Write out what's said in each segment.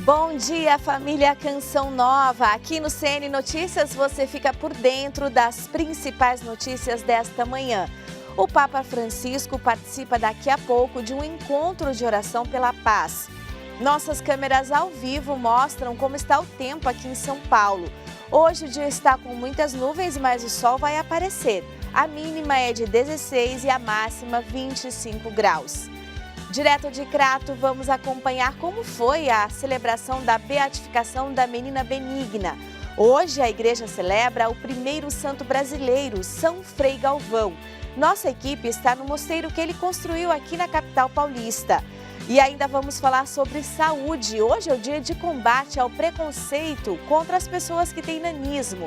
Bom dia, família Canção Nova. Aqui no CN Notícias você fica por dentro das principais notícias desta manhã. O Papa Francisco participa daqui a pouco de um encontro de oração pela paz. Nossas câmeras ao vivo mostram como está o tempo aqui em São Paulo. Hoje o dia está com muitas nuvens, mas o sol vai aparecer. A mínima é de 16 e a máxima 25 graus. Direto de Crato, vamos acompanhar como foi a celebração da beatificação da menina Benigna. Hoje a igreja celebra o primeiro santo brasileiro, São Frei Galvão. Nossa equipe está no mosteiro que ele construiu aqui na capital paulista. E ainda vamos falar sobre saúde. Hoje é o dia de combate ao preconceito contra as pessoas que têm nanismo.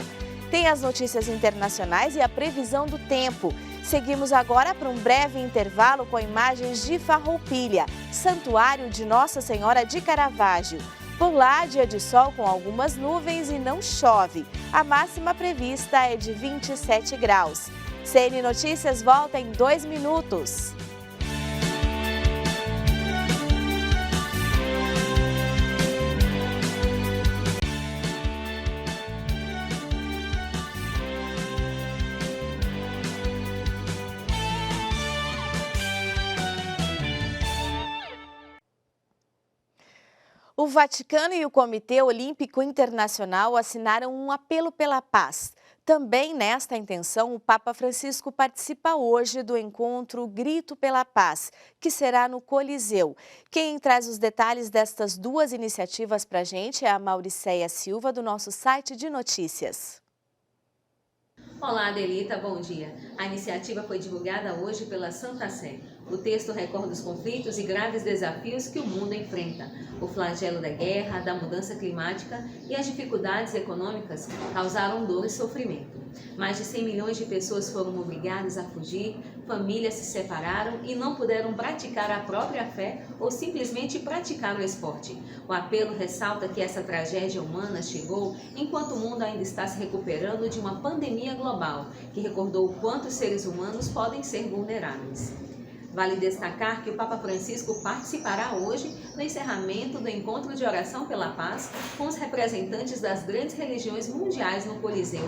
Tem as notícias internacionais e a previsão do tempo. Seguimos agora para um breve intervalo com imagens de Farroupilha, santuário de Nossa Senhora de Caravaggio. Por lá, dia de sol com algumas nuvens e não chove. A máxima prevista é de 27 graus. CN Notícias volta em 2 minutos. O Vaticano e o Comitê Olímpico Internacional assinaram um apelo pela paz. Também nesta intenção, o Papa Francisco participa hoje do encontro Grito pela Paz, que será no Coliseu. Quem traz os detalhes destas duas iniciativas para a gente é a Mauricéia Silva, do nosso site de notícias. Olá, Adelita, bom dia. A iniciativa foi divulgada hoje pela Santa Sé. O texto recorda os conflitos e graves desafios que o mundo enfrenta. O flagelo da guerra, da mudança climática e as dificuldades econômicas causaram dor e sofrimento. Mais de 100 milhões de pessoas foram obrigadas a fugir, famílias se separaram e não puderam praticar a própria fé ou simplesmente praticar o esporte. O apelo ressalta que essa tragédia humana chegou enquanto o mundo ainda está se recuperando de uma pandemia global, que recordou o quanto os seres humanos podem ser vulneráveis. Vale destacar que o Papa Francisco participará hoje no encerramento do Encontro de Oração pela Paz com os representantes das grandes religiões mundiais no Coliseu.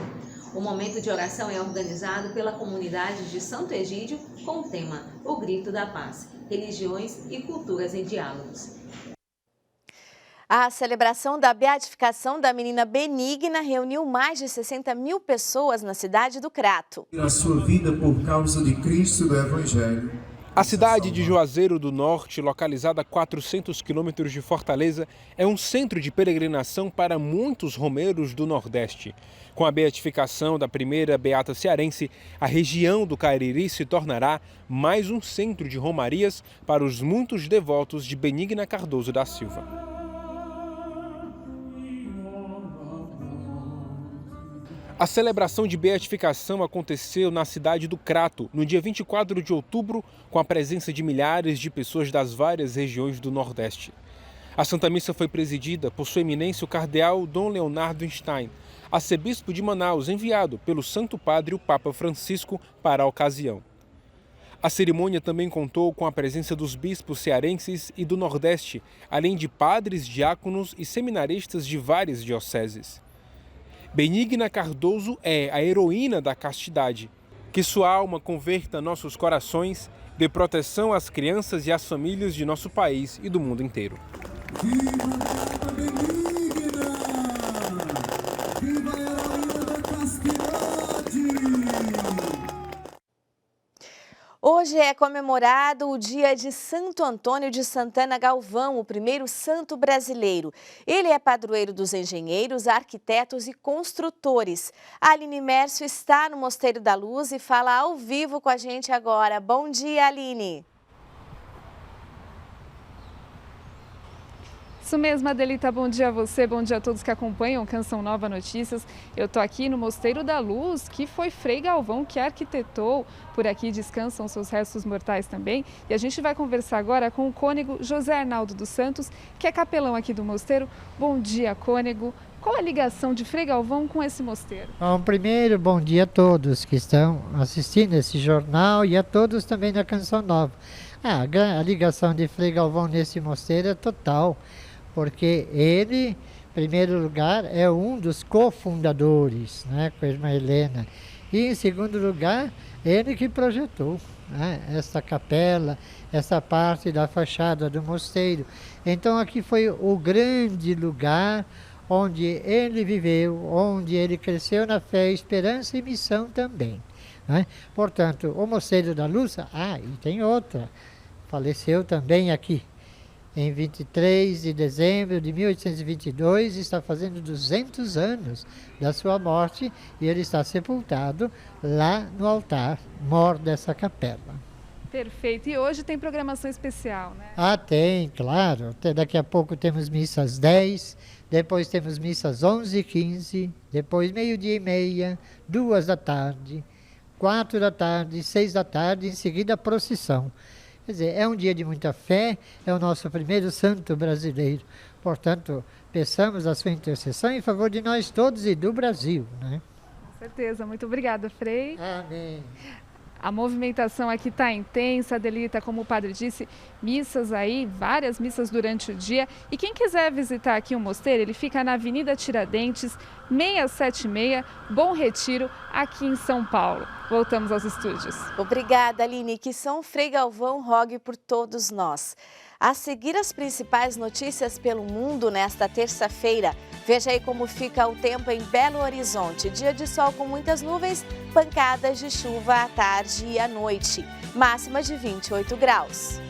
O momento de oração é organizado pela comunidade de Santo Egídio com o tema O Grito da Paz, Religiões e Culturas em Diálogos. A celebração da beatificação da menina Benigna reuniu mais de 60 mil pessoas na cidade do Crato. A sua vida por causa de Cristo do Evangelho. A cidade de Juazeiro do Norte, localizada a 400 quilômetros de Fortaleza, é um centro de peregrinação para muitos romeiros do Nordeste. Com a beatificação da primeira beata cearense, a região do Cariri se tornará mais um centro de romarias para os muitos devotos de Benigna Cardoso da Silva. A celebração de beatificação aconteceu na cidade do Crato, no dia 24 de outubro, com a presença de milhares de pessoas das várias regiões do Nordeste. A Santa Missa foi presidida por Sua Eminência o Cardeal Dom Leonardo Stein, arcebispo de Manaus, enviado pelo Santo Padre o Papa Francisco para a ocasião. A cerimônia também contou com a presença dos bispos cearenses e do Nordeste, além de padres, diáconos e seminaristas de várias dioceses. Benigna Cardoso é a heroína da castidade. Que sua alma converta nossos corações, dê proteção às crianças e às famílias de nosso país e do mundo inteiro. Viva a Benigna! Viva a heroína da castidade! Hoje é comemorado o dia de Santo Antônio de Santana Galvão, o primeiro santo brasileiro. Ele é padroeiro dos engenheiros, arquitetos e construtores. A Aline Mércio está no Mosteiro da Luz e fala ao vivo com a gente agora. Bom dia, Aline! Isso mesmo, Adelita, bom dia a você, bom dia a todos que acompanham Canção Nova Notícias. Eu estou aqui no Mosteiro da Luz, que foi Frei Galvão que arquitetou. Por aqui descansam seus restos mortais também. E a gente vai conversar agora com o cônego José Arnaldo dos Santos, que é capelão aqui do mosteiro. Bom dia, cônego. Qual a ligação de Frei Galvão com esse mosteiro? Bom, primeiro, bom dia a todos que estão assistindo esse jornal e a todos também da Canção Nova. A ligação de Frei Galvão nesse mosteiro é total, porque ele, em primeiro lugar, é um dos cofundadores, né, com a irmã Helena. E, em segundo lugar, ele que projetou, né, essa capela, essa parte da fachada do mosteiro. Então, aqui foi o grande lugar onde ele viveu, onde ele cresceu na fé, esperança e missão também, né? Portanto, o Mosteiro da Luz, e tem outra, faleceu também aqui, em 23 de dezembro de 1822, está fazendo 200 anos da sua morte e ele está sepultado lá no altar mor dessa capela. Perfeito. E hoje tem programação especial, né? Tem, claro. Até daqui a pouco temos missas 10, depois temos missas 11h15, depois 12h30, 2 da tarde, 4 da tarde, 6 da tarde, em seguida a procissão. Quer dizer, é um dia de muita fé, é o nosso primeiro santo brasileiro. Portanto, peçamos a sua intercessão em favor de nós todos e do Brasil, né? Com certeza. Muito obrigada, Frei. Amém. A movimentação aqui está intensa, Adelita, como o padre disse, missas aí, várias missas durante o dia. E quem quiser visitar aqui o mosteiro, ele fica na Avenida Tiradentes, 676, Bom Retiro, aqui em São Paulo. Voltamos aos estúdios. Obrigada, Aline. Que São Frei Galvão rogue por todos nós. A seguir as principais notícias pelo mundo nesta terça-feira. Veja aí como fica o tempo em Belo Horizonte. Dia de sol com muitas nuvens, pancadas de chuva à tarde e à noite. Máxima de 28 graus.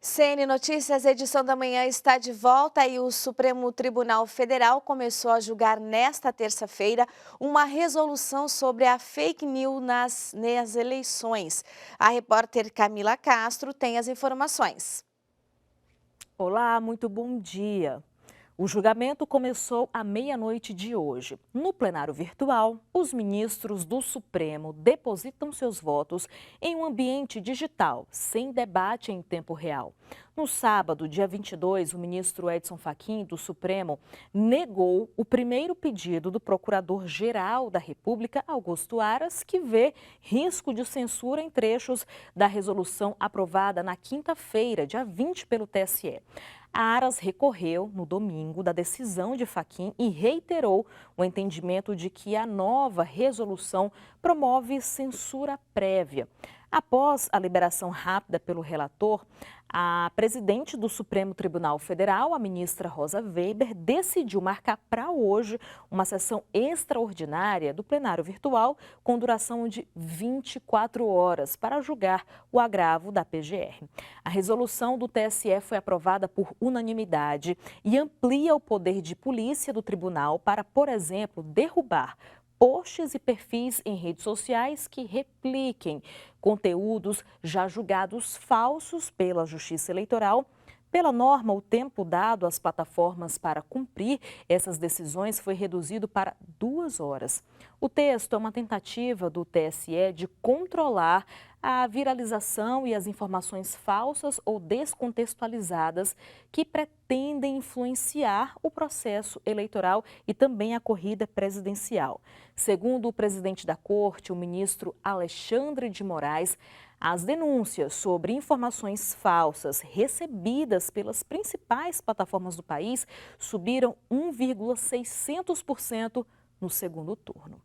CN Notícias, edição da manhã está de volta e o Supremo Tribunal Federal começou a julgar nesta terça-feira uma resolução sobre a fake news nas eleições. A repórter Camila Castro tem as informações. Olá, muito bom dia. O julgamento começou à meia-noite de hoje. No plenário virtual, os ministros do Supremo depositam seus votos em um ambiente digital, sem debate em tempo real. No sábado, dia 22, o ministro Edson Fachin, do Supremo, negou o primeiro pedido do Procurador-Geral da República, Augusto Aras, que vê risco de censura em trechos da resolução aprovada na quinta-feira, dia 20, pelo TSE. A Aras recorreu no domingo da decisão de Fachin e reiterou o entendimento de que a nova resolução promove censura prévia. Após a liberação rápida pelo relator, a presidente do Supremo Tribunal Federal, a ministra Rosa Weber, decidiu marcar para hoje uma sessão extraordinária do plenário virtual com duração de 24 horas para julgar o agravo da PGR. A resolução do TSE foi aprovada por unanimidade e amplia o poder de polícia do tribunal para, por exemplo, derrubar posts e perfis em redes sociais que repliquem conteúdos já julgados falsos pela Justiça Eleitoral. Pela norma, o tempo dado às plataformas para cumprir essas decisões foi reduzido para 2 horas. O texto é uma tentativa do TSE de controlar a viralização e as informações falsas ou descontextualizadas que pretendem influenciar o processo eleitoral e também a corrida presidencial. Segundo o presidente da Corte, o ministro Alexandre de Moraes, as denúncias sobre informações falsas recebidas pelas principais plataformas do país subiram 1,600% no segundo turno.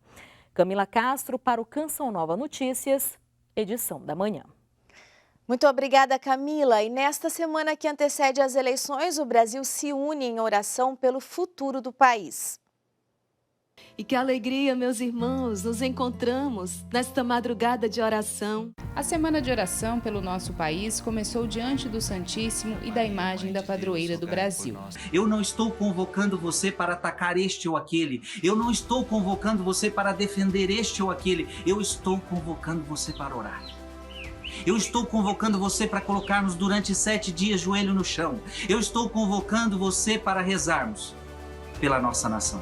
Camila Castro para o Canção Nova Notícias, edição da manhã. Muito obrigada, Camila. E nesta semana que antecede as eleições, o Brasil se une em oração pelo futuro do país. E que alegria, meus irmãos, nos encontramos nesta madrugada de oração. A semana de oração pelo nosso país começou diante do Santíssimo e da imagem da padroeira do Brasil. Eu não estou convocando você para atacar este ou aquele. Eu não estou convocando você para defender este ou aquele. Eu estou convocando você para orar. Eu estou convocando você para colocarmos durante 7 dias joelho no chão. Eu estou convocando você para rezarmos pela nossa nação.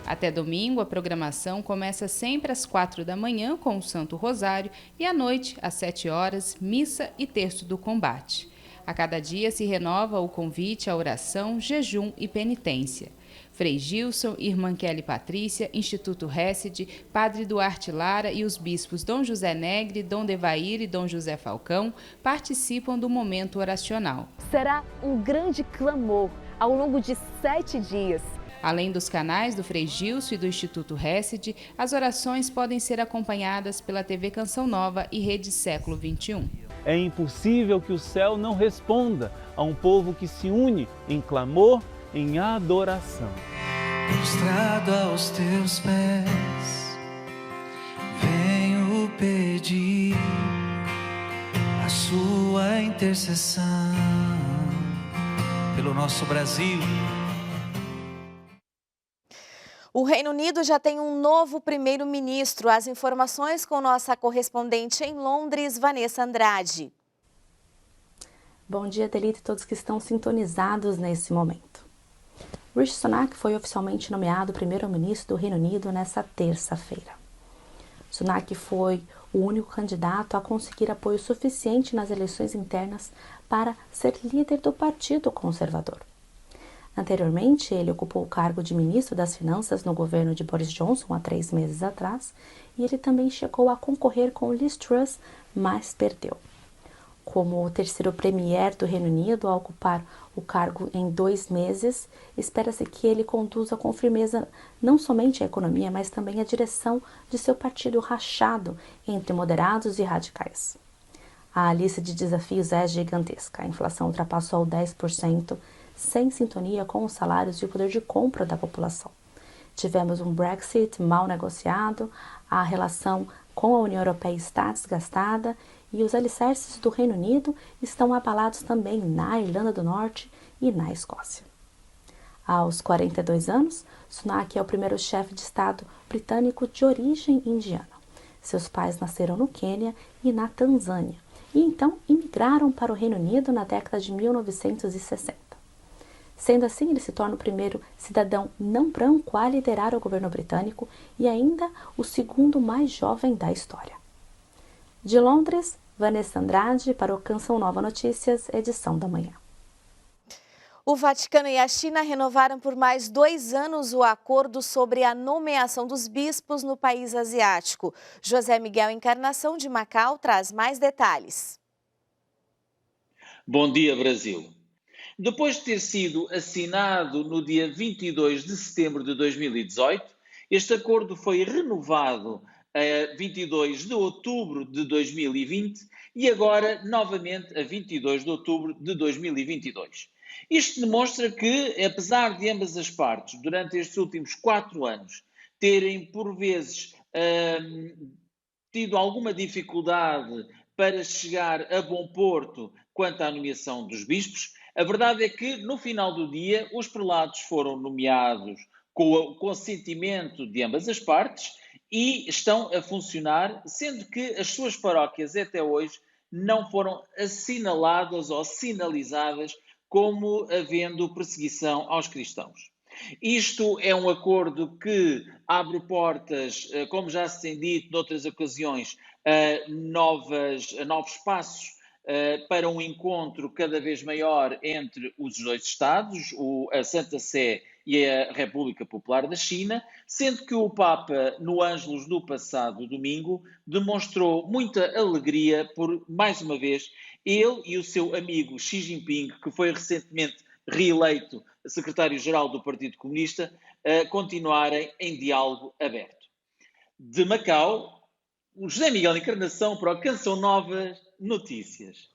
Até domingo, a programação começa sempre às 4 da manhã com o Santo Rosário e à noite, às 7 horas, missa e terço do combate. A cada dia se renova o convite à oração, jejum e penitência. Frei Gilson, Irmã Kelly Patrícia, Instituto Hesed, Padre Duarte Lara e os bispos Dom José Negre, Dom Devair e Dom José Falcão participam do momento oracional. Será um grande clamor ao longo de 7 dias. Além dos canais do Frei Gilson e do Instituto Hesed, as orações podem ser acompanhadas pela TV Canção Nova e Rede Século XXI. É impossível que o céu não responda a um povo que se une em clamor, em adoração. Prostrado aos teus pés, venho pedir a sua intercessão pelo nosso Brasil. O Reino Unido já tem um novo primeiro-ministro. As informações com nossa correspondente em Londres, Vanessa Andrade. Bom dia, Delita, e todos que estão sintonizados nesse momento. Rishi Sunak foi oficialmente nomeado primeiro-ministro do Reino Unido nesta terça-feira. Sunak foi o único candidato a conseguir apoio suficiente nas eleições internas para ser líder do Partido Conservador. Anteriormente, ele ocupou o cargo de ministro das Finanças no governo de Boris Johnson há 3 meses atrás, e ele também chegou a concorrer com Liz Truss, mas perdeu. Como o terceiro premier do Reino Unido a ocupar o cargo em 2 meses, espera-se que ele conduza com firmeza não somente a economia, mas também a direção de seu partido rachado entre moderados e radicais. A lista de desafios é gigantesca. A inflação ultrapassou 10%, sem sintonia com os salários e o poder de compra da população. Tivemos um Brexit mal negociado, a relação com a União Europeia está desgastada e os alicerces do Reino Unido estão abalados também na Irlanda do Norte e na Escócia. Aos 42 anos, Sunak é o primeiro chefe de Estado britânico de origem indiana. Seus pais nasceram no Quênia e na Tanzânia, e então imigraram para o Reino Unido na década de 1960. Sendo assim, ele se torna o primeiro cidadão não branco a liderar o governo britânico e ainda o segundo mais jovem da história. De Londres, Vanessa Andrade para o Canção Nova Notícias, edição da manhã. O Vaticano e a China renovaram por mais 2 anos o acordo sobre a nomeação dos bispos no país asiático. José Miguel Encarnação, de Macau, traz mais detalhes. Bom dia, Brasil. Depois de ter sido assinado no dia 22 de setembro de 2018, este acordo foi renovado a 22 de outubro de 2020 e agora novamente a 22 de outubro de 2022. Isto demonstra que, apesar de ambas as partes, durante estes últimos 4 anos, terem por vezes tido alguma dificuldade para chegar a bom porto quanto à nomeação dos bispos, a verdade é que, no final do dia, os prelados foram nomeados com o consentimento de ambas as partes e estão a funcionar, sendo que as suas paróquias até hoje não foram assinaladas ou sinalizadas como havendo perseguição aos cristãos. Isto é um acordo que abre portas, como já se tem dito noutras ocasiões, a novos passos para um encontro cada vez maior entre os 2 Estados, a Santa Sé e a República Popular da China, sendo que o Papa, no Ângelus do passado domingo, demonstrou muita alegria por, mais uma vez, ele e o seu amigo Xi Jinping, que foi recentemente reeleito secretário-geral do Partido Comunista, continuarem em diálogo aberto. De Macau, o José Miguel Encarnação para o Canção Nova Notícias.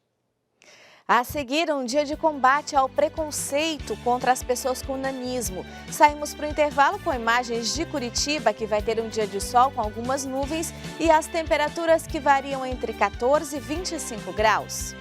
A seguir, um dia de combate ao preconceito contra as pessoas com nanismo. Saímos para o intervalo com imagens de Curitiba, que vai ter um dia de sol com algumas nuvens e as temperaturas que variam entre 14 e 25 graus.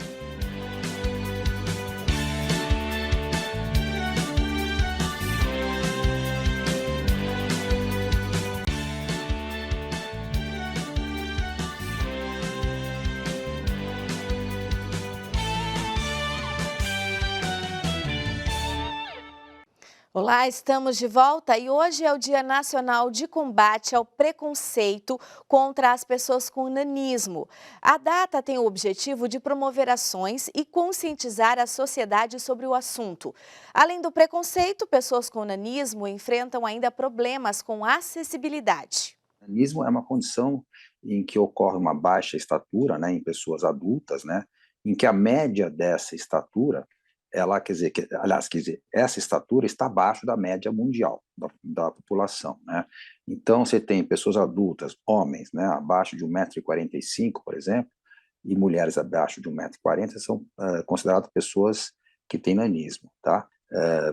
Olá, estamos de volta e hoje é o Dia Nacional de Combate ao Preconceito contra as pessoas com nanismo. A data tem o objetivo de promover ações e conscientizar a sociedade sobre o assunto. Além do preconceito, pessoas com nanismo enfrentam ainda problemas com acessibilidade. Nanismo é uma condição em que ocorre uma baixa estatura, né, em pessoas adultas, né, em que a média dessa estatura ela, essa estatura está abaixo da média mundial da população, né? Então, você tem pessoas adultas, homens, né, abaixo de 1,45 m, por exemplo, e mulheres abaixo de 1,40 m são consideradas pessoas que têm nanismo, tá?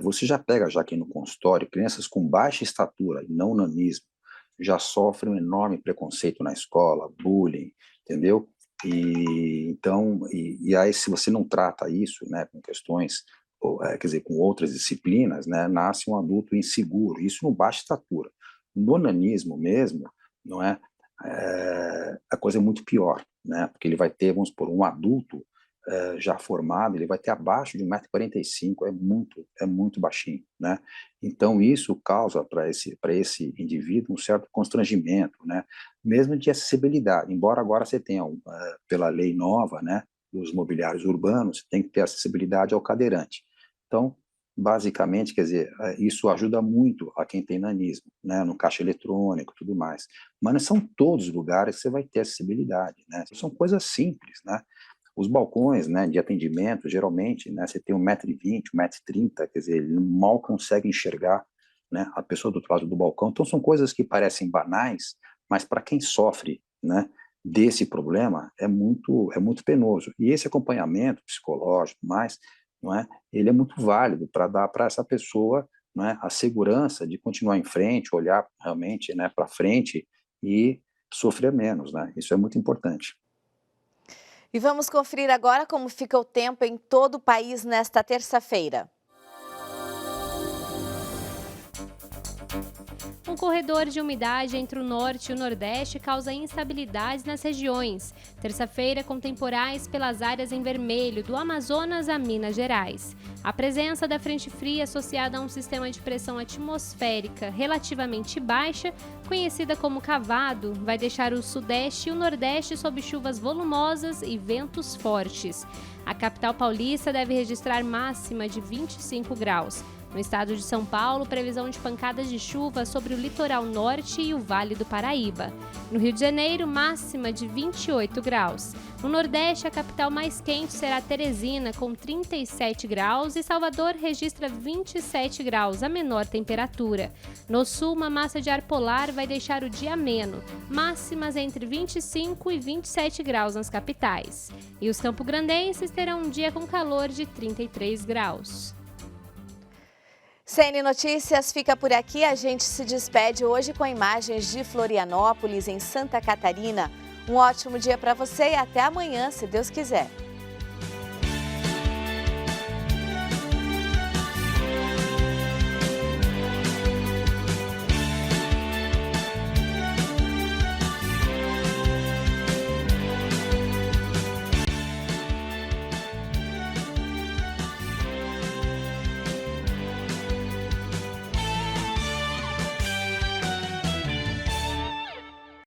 Você já pega, já aqui no consultório, crianças com baixa estatura e não nanismo, já sofrem um enorme preconceito na escola, bullying, entendeu? E aí, se você não trata isso, né, com questões, com outras disciplinas, né, nasce um adulto inseguro, isso no baixa estatura. No nanismo mesmo, não é? A coisa é muito pior, né, porque ele vai ter, vamos supor, um adulto já formado, ele vai ter abaixo de 1,45 m, é muito baixinho, né? Então isso causa para esse indivíduo um certo constrangimento, né? Mesmo de acessibilidade, embora agora você tenha, pela lei nova, né, dos mobiliários urbanos, você tem que ter acessibilidade ao cadeirante. Então, basicamente, quer dizer, isso ajuda muito a quem tem nanismo, né, no caixa eletrônico e tudo mais, mas não são todos os lugares que você vai ter acessibilidade, né? São coisas simples, né? Os balcões, né, de atendimento, geralmente, né, você tem 1,20 m, 1,30 m, quer dizer, ele mal consegue enxergar, né, a pessoa do outro lado do balcão. Então, são coisas que parecem banais, mas para quem sofre, né, desse problema, é muito penoso. E esse acompanhamento psicológico, não é, ele é muito válido para dar para essa pessoa, não é, a segurança de continuar em frente, olhar realmente, né, para frente e sofrer menos, né? Isso é muito importante. E vamos conferir agora como fica o tempo em todo o país nesta terça-feira. Um corredor de umidade entre o norte e o nordeste causa instabilidades nas regiões. Terça-feira com temporais pelas áreas em vermelho, do Amazonas a Minas Gerais. A presença da frente fria associada a um sistema de pressão atmosférica relativamente baixa, conhecida como cavado, vai deixar o sudeste e o nordeste sob chuvas volumosas e ventos fortes. A capital paulista deve registrar máxima de 25 graus. No estado de São Paulo, previsão de pancadas de chuva sobre o litoral norte e o Vale do Paraíba. No Rio de Janeiro, máxima de 28 graus. No Nordeste, a capital mais quente será Teresina, com 37 graus, e Salvador registra 27 graus, a menor temperatura. No Sul, uma massa de ar polar vai deixar o dia ameno, máximas entre 25 e 27 graus nas capitais. E os campograndenses terão um dia com calor de 33 graus. CN Notícias fica por aqui, a gente se despede hoje com imagens de Florianópolis, em Santa Catarina. Um ótimo dia para você e até amanhã, se Deus quiser.